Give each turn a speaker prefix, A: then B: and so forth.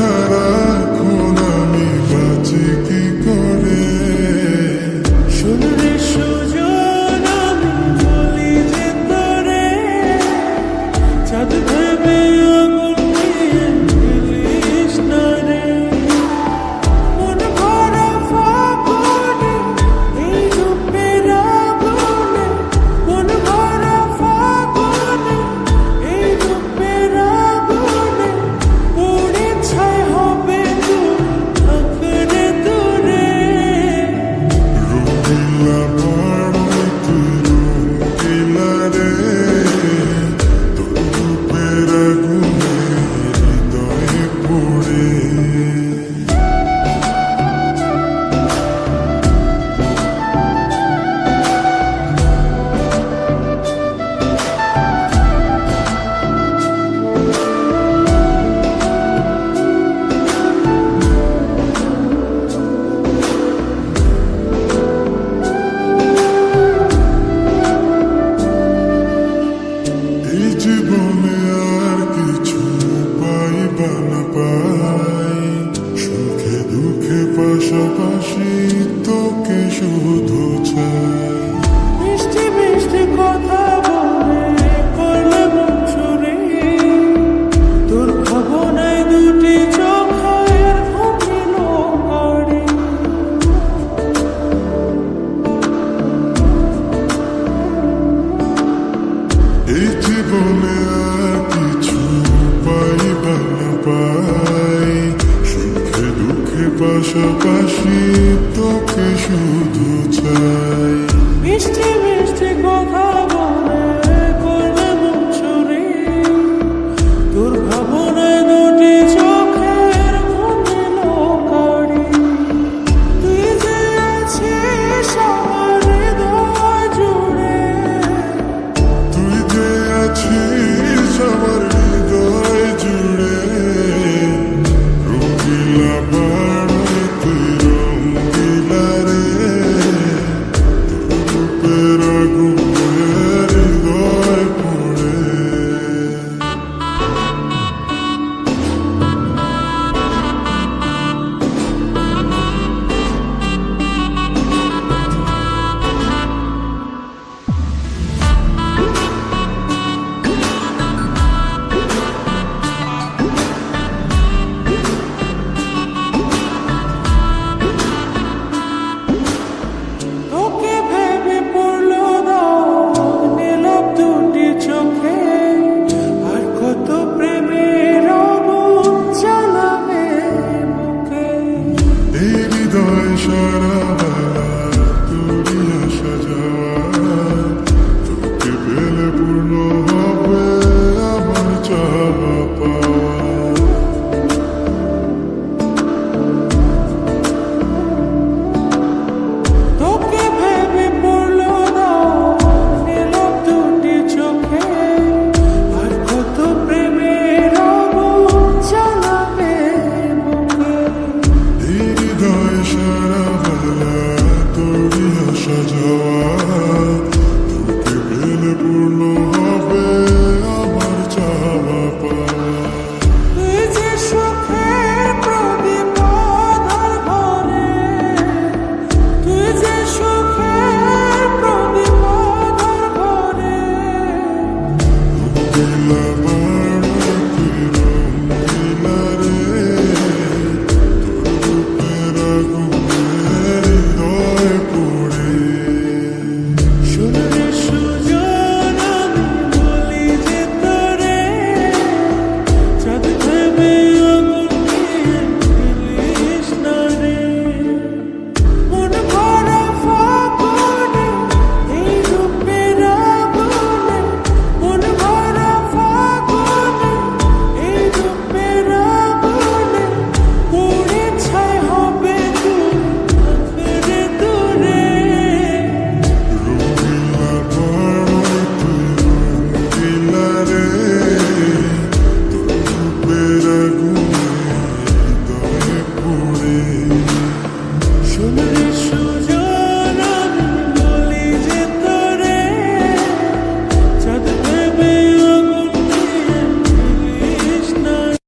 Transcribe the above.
A: ছাড়া এখন আমি বাঁচি কি করে?
B: শরীরের সুজন আমি বলি যে তোরে, চাঁদ ভেবে আগুন নিয়ে ফেলিস না রে। মন ভরা ফাগুনে এই রূপের আগুনে, মন ভরা ফাগুনে এই রূপের আগুনে, পুড়ে ছাই হবে তুই থাকরে দূরে।
A: রঙিলা বড়ই তুই রঙিলা রে, তোর রূপের আগুনে হৃদয়ে পড়ে। এই জীবনে আর কিছু পাইবা না পাই, সুখে দুঃখে পাশাপাশি তোকে শুধু চাই।
B: মিষ্টি মিষ্টি কথা বলে করলে মন চুরি, তোর ভাবনায় দুটি চোখের ঘুমিল করে।
A: এই জীবনে আর কিছু পাইবা না পাই, সুখে দুঃখে পাশাপাশি তোকে শুধু চাই।
B: মিষ্টি মিষ্টি